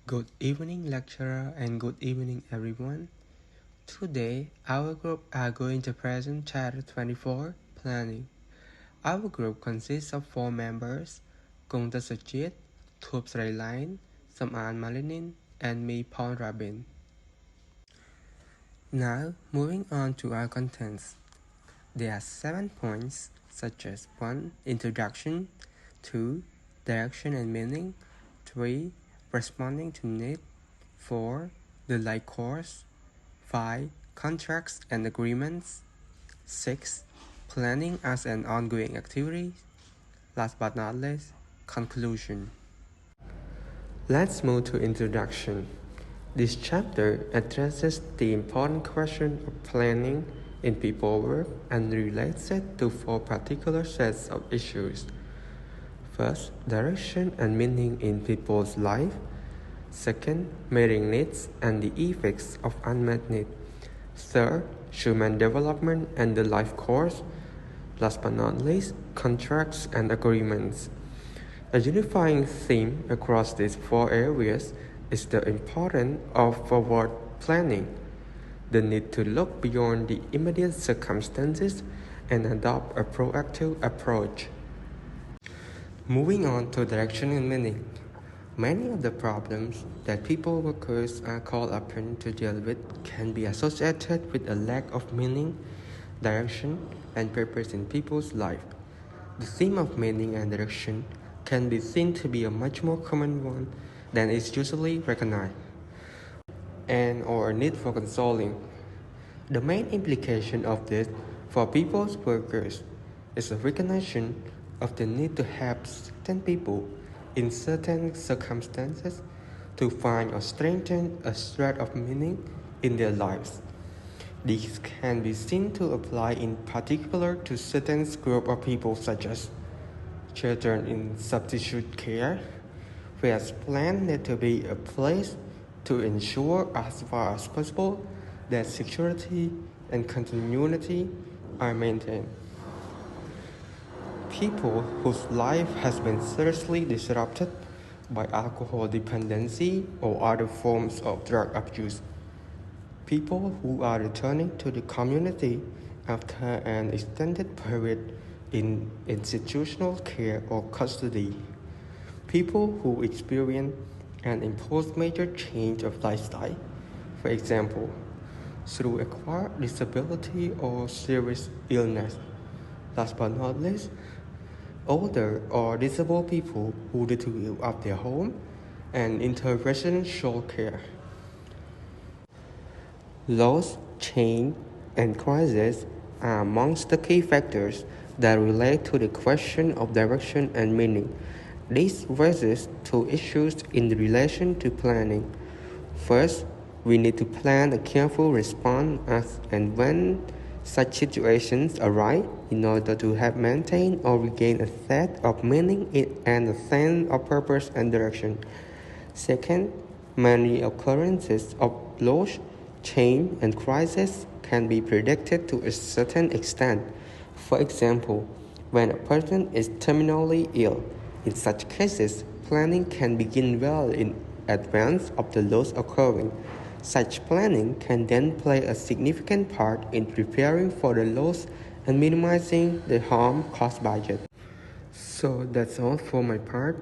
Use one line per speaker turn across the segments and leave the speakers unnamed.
Good evening, lecturer, and good evening, everyone. Today, our group are going to present Chapter 24, Planning. Our group consists of 4 members, Tithsocheat, Thoub Sreylen, Saman Malynin, and me, Phorn Rabin. Now, moving on to our contents. There are 7 points, such as 1. Introduction, 2. Direction and meaning, 3. Responding to need, 4. The life course, 5. Contracts and agreements, 6. Planning as an ongoing activity, last but not least, conclusion. Let's move to introduction. This chapter addresses the important question of planning in people work and relates it to 4 particular sets of issues. First, direction and meaning in people's life. Second, meeting needs and the effects of unmet needs. Third, human development and the life course. Last but not least, contracts and agreements. A unifying theme across these 4 areas is the importance of forward planning, the need to look beyond the immediate circumstances and adopt a proactive approach. Moving on to direction and meaning. Many of the problems that people workers are called upon to deal with can be associated with a lack of meaning, direction, and purpose in people's life. The theme of meaning and direction can be seen to be a much more common one than is usually recognized, and or a need for consoling. The main implication of this for people's workers is a recognition of the need to help certain people in certain circumstances to find or strengthen a thread of meaning in their lives. These can be seen to apply in particular to certain group of people such as children in substitute care, where plan need to be a place to ensure as far as possible that security and continuity are maintained. People whose life has been seriously disrupted by alcohol dependency or other forms of drug abuse. People who are returning to the community after an extended period in institutional care or custody. People who experience and impose major change of lifestyle, for example, through acquired disability or serious illness. Last but not least, older or disabled people who need to give up their home and interventional care. Loss, change, and crisis are amongst the key factors that relate to the question of direction and meaning. This raises 2 issues in relation to planning. First, we need to plan a careful response as and when such situations arise in order to have maintained or regain a set of meaning and a sense of purpose and direction. Second, many occurrences of loss, change, and crisis can be predicted to a certain extent. For example, when a person is terminally ill, in such cases, planning can begin well in advance of the loss occurring. Such planning can then play a significant part in preparing for the loss and minimizing the harm caused by it. So that's all for my part.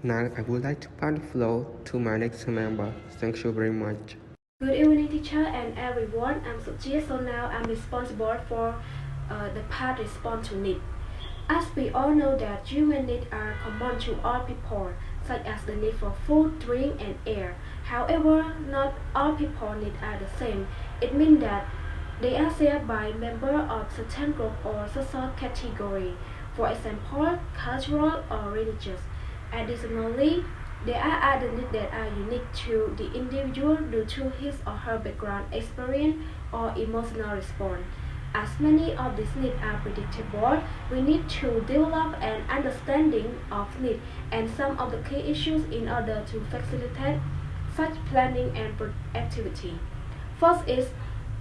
Now I would like to pass the floor to my next member. Thank you very much.
Good evening, teacher and everyone. I'm Tithsocheat, so now I'm responsible for the part response to need. As we all know that human needs are common to all people, such as the need for food, drink, and air. However, not all people needs are the same. It means that they are shared by members of certain group or social category, for example, cultural or religious. Additionally, there are other needs that are unique to the individual due to his or her background experience or emotional response. As many of these needs are predictable, we need to develop an understanding of needs and some of the key issues in order to facilitate such planning and activity. First is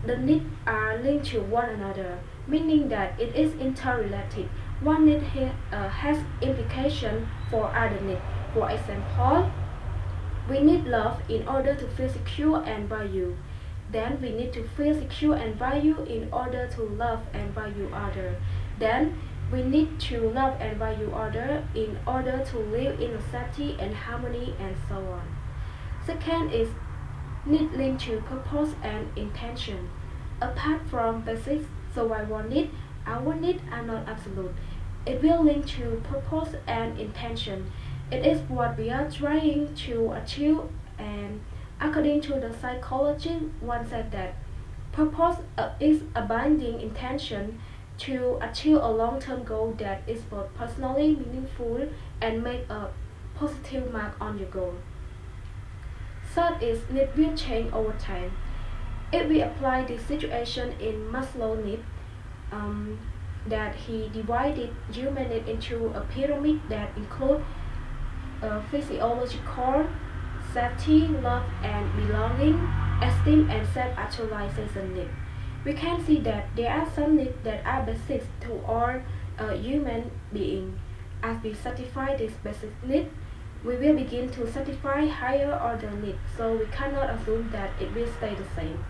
the needs are linked to one another, meaning that it is interrelated. One need has implication for other needs. For example, We need love in order to feel secure and value. Then we need to feel secure and value in order to love and value others. Then we need to love and value others in order to live in safety and harmony and so on. Second is need linked to purpose and intention. Apart from basic survival need, our needs are not absolute. It will link to purpose and intention. It is what we are trying to achieve, and according to the psychologist, one said that purpose is a binding intention to achieve a long-term goal that is both personally meaningful and make a positive mark on your goal. Third is need will change over time. If we apply this situation in Maslow's need, that he divided human need into a pyramid that includes physiological, safety, love and belonging, esteem and self-actualization needs. We can see that there are some needs that are basic to all human beings. As we satisfy this basic need, we will begin to satisfy higher order needs, so we cannot assume that it will stay the same.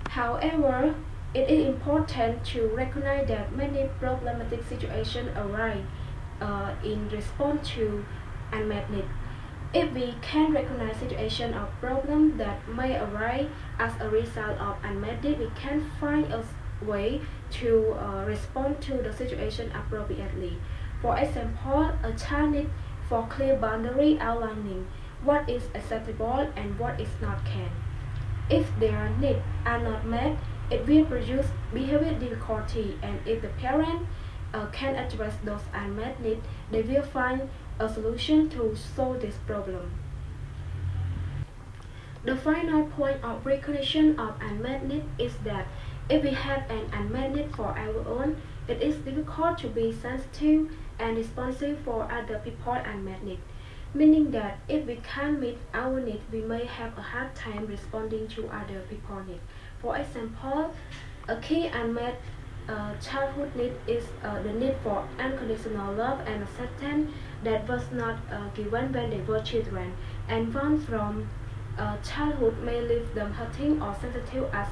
However, it is important to recognize that many problematic situations arise in response to unmet needs. If we can recognize situations of problems that may arise as a result of unmet needs, we can find a way to respond to the situation appropriately. For example, a child needs for clear boundary outlining what is acceptable and what is not can. If their needs are not met, it will produce behavior difficulty, and if the parent can address those unmet needs, they will find a solution to solve this problem. The final point of recognition of unmet need is that if we have an unmet need for our own, it is difficult to be sensitive and responsive for other people's unmet needs, meaning that if we can't meet our needs, we may have a hard time responding to other people's needs. For example, a key unmet childhood need is the need for unconditional love and acceptance that was not given when they were children, and one from childhood may leave them hurting or sensitive as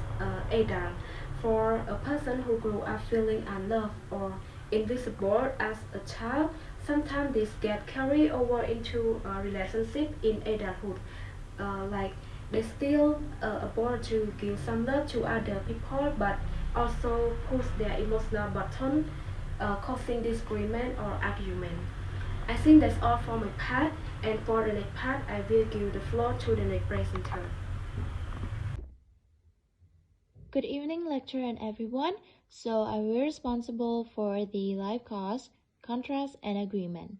adult. For a person who grew up feeling unloved or invisible as a child, sometimes this get carried over into a relationship in adulthood. Like they still able to give some love to other people, but also push their emotional button, causing disagreement or argument. I think that's all for my part, and for the next part, I will give the floor to the next presenter.
Good evening, lecturer and everyone. So I will be responsible for the life cause, contrast, and agreement.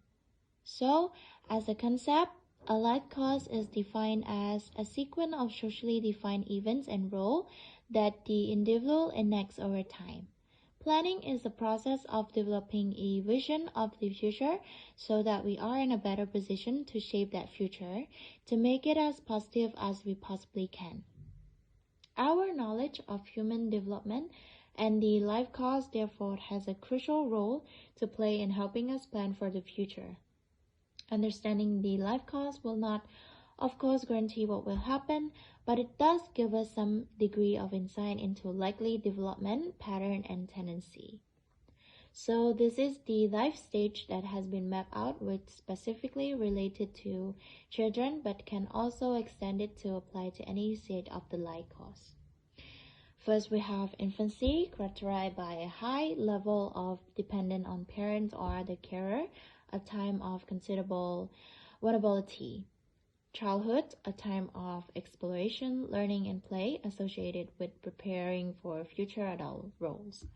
So, as a concept, a life cause is defined as a sequence of socially defined events and roles that the individual enacts over time. Planning is the process of developing a vision of the future so that we are in a better position to shape that future to make it as positive as we possibly can. Our knowledge of human development and the life cause therefore has a crucial role to play in helping us plan for the future. Understanding the life cause will not, of course, guarantee what will happen, but it does give us some degree of insight into likely development, pattern, and tendency. So this is the life stage that has been mapped out, which specifically related to children, but can also extend it to apply to any stage of the life course. First, we have infancy, characterized by a high level of dependence on parents or the carer, a time of considerable vulnerability. Childhood, a time of exploration, learning, and play associated with preparing for future adult roles.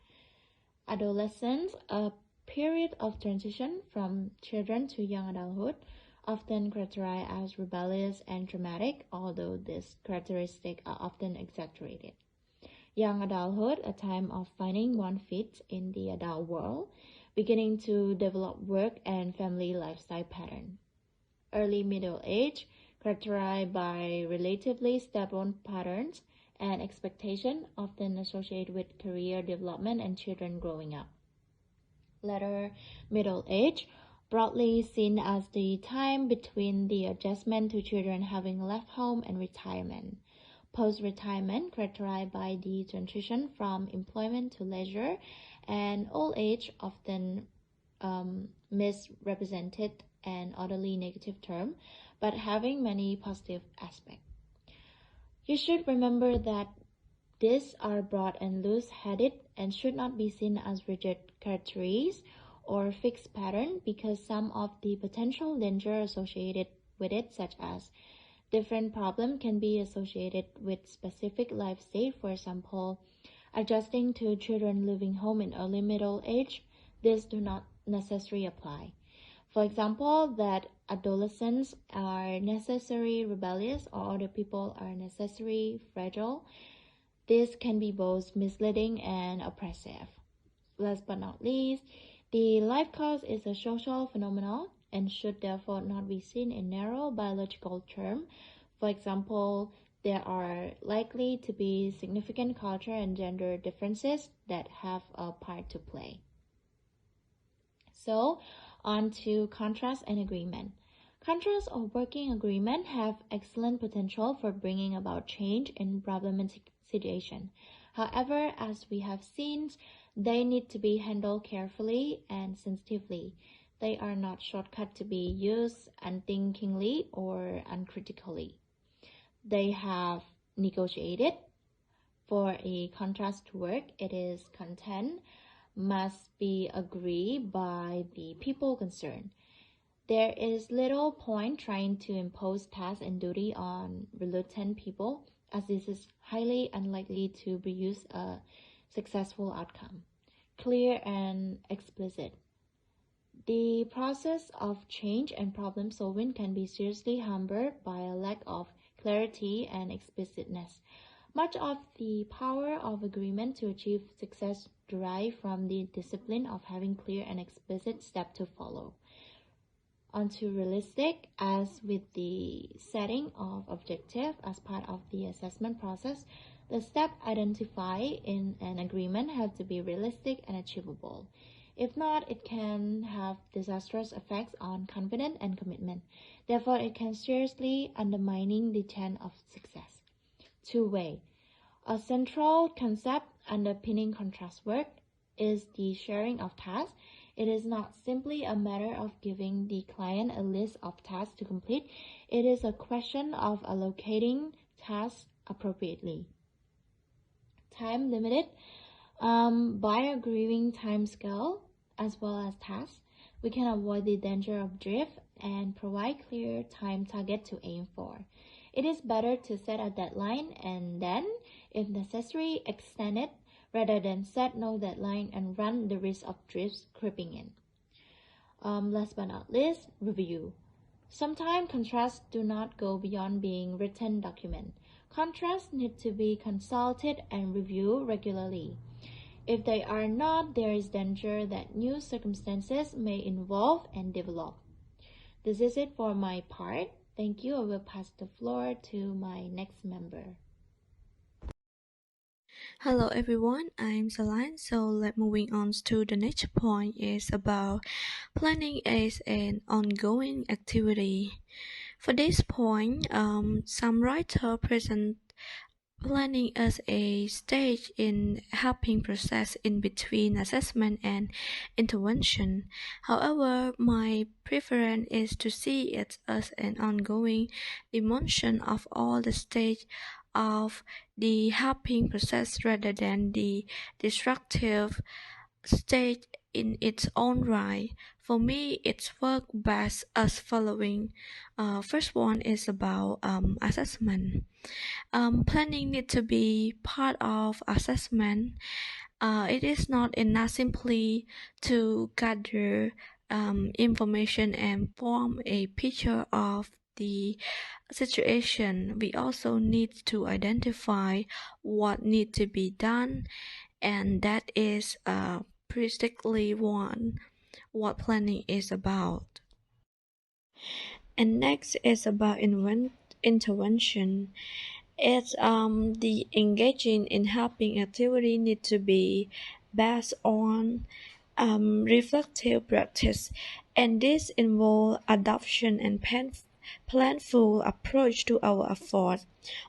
Adolescence, a period of transition from children to young adulthood, often characterized as rebellious and dramatic, although these characteristics are often exaggerated. Young adulthood, a time of finding one fit in the adult world, beginning to develop work and family lifestyle pattern. Early middle age, characterized by relatively stable patterns and expectation, often associated with career development and children growing up. Later middle age, broadly seen as the time between the adjustment to children having left home and retirement. Post-retirement, characterized by the transition from employment to leisure, and old age, often misrepresented an utterly negative term, but having many positive aspects. You should remember that these are broad and loose-headed and should not be seen as rigid characteristics or fixed pattern, because some of the potential danger associated with it, such as different problems, can be associated with specific life stage. For example, adjusting to children leaving home in early middle age, these do not necessarily apply. For example, that adolescents are necessarily rebellious or other people are necessarily fragile. This can be both misleading and oppressive. Last but not least, the life course is a social phenomenon and should therefore not be seen in narrow biological terms. For example, there are likely to be significant culture and gender differences that have a part to play. So, on to contrast and agreement. Contrast or working agreement have excellent potential for bringing about change in problematic situations. However, as we have seen, they need to be handled carefully and sensitively. They are not shortcut to be used unthinkingly or uncritically. They have negotiated. For a contrast to work, it is content must be agreed by the people concerned. There is little point trying to impose tasks and duty on reluctant people, as this is highly unlikely to produce a successful outcome. Clear and explicit. The process of change and problem solving can be seriously hampered by a lack of clarity and explicitness. Much of the power of agreement to achieve success derives from the discipline of having clear and explicit steps to follow. Onto realistic, as with the setting of objective as part of the assessment process, the steps identified in an agreement have to be realistic and achievable. If not, it can have disastrous effects on confidence and commitment. Therefore, it can seriously undermining the chance of success. Two-way. A central concept underpinning contrast work is the sharing of tasks. It is not simply a matter of giving the client a list of tasks to complete. It is a question of allocating tasks appropriately. Time limited. By agreeing time scale as well as tasks, we can avoid the danger of drift and provide clear time target to aim for. It is better to set a deadline and then, if necessary, extend it rather than set no deadline and run the risk of drifts creeping in. Last but not least, review. Sometimes contrasts do not go beyond being written document. Contrasts need to be consulted and reviewed regularly. If they are not, there is danger that new circumstances may evolve and develop. This is it for my part. Thank you. I will pass the floor to my next member.
Hello everyone, I'm Sreylen. So let's moving on to the next point is about planning as an ongoing activity. For this point, some writer present planning as a stage in helping process in between assessment and intervention. However, my preference is to see it as an ongoing dimension of all the stage of the helping process rather than the destructive stage in its own right. For me, it's work best as following. First one is about assessment. Planning needs to be part of assessment. It is not enough simply to gather information and form a picture of the situation. We also need to identify what needs to be done, and that is precisely what planning is about. And next is about intervention. It's the engaging in helping activity need to be based on reflective practice and this involves adoption and planful approach to our effort.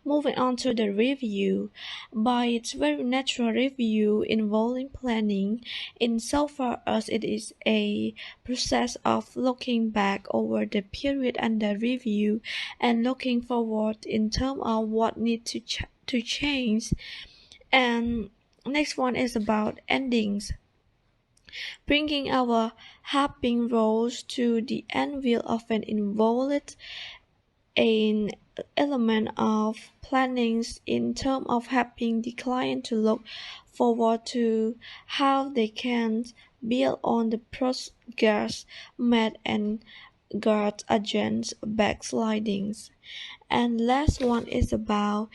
Moving on to the review, by its very natural review involving planning, insofar as it is a process of looking back over the period under review and looking forward in terms of what needs to change. And next one is about endings. Bringing our harping roles to the end will often involve an element of planning in terms of helping the client to look forward to how they can build on the progress made and guard against backslidings. And last one is about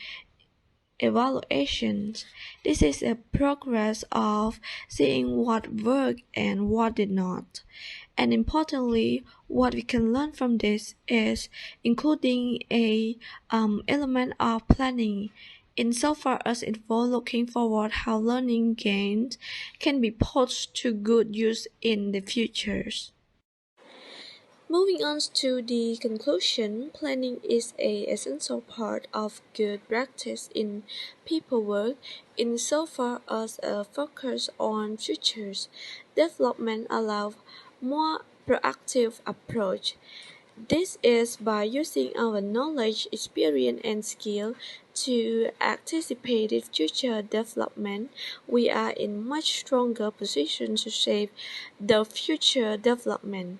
evaluations. This is a progress of seeing what worked and what did not. And importantly, what we can learn from this is including a element of planning insofar as it involves looking forward how learning gains can be put to good use in the futures. Moving on to the conclusion, planning is an essential part of good practice in people work insofar as a focus on futures development allows more proactive approach. This is by using our knowledge, experience, and skill to anticipate future development, we are in much stronger position to shape the future development.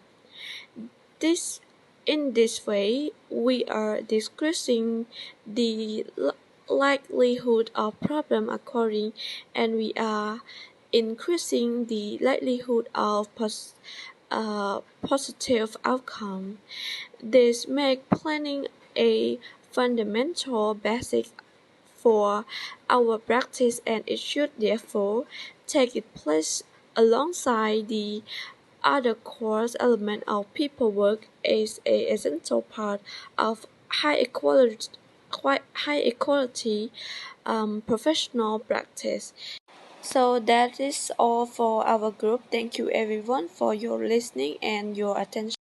In this way, we are decreasing the likelihood of problem occurring, and we are increasing the likelihood of positive outcome. This makes planning a fundamental basic for our practice, and it should therefore take its place alongside the other core element of people work is an essential part of high equality professional practice. So that is all for our group. Thank you everyone for your listening and your attention.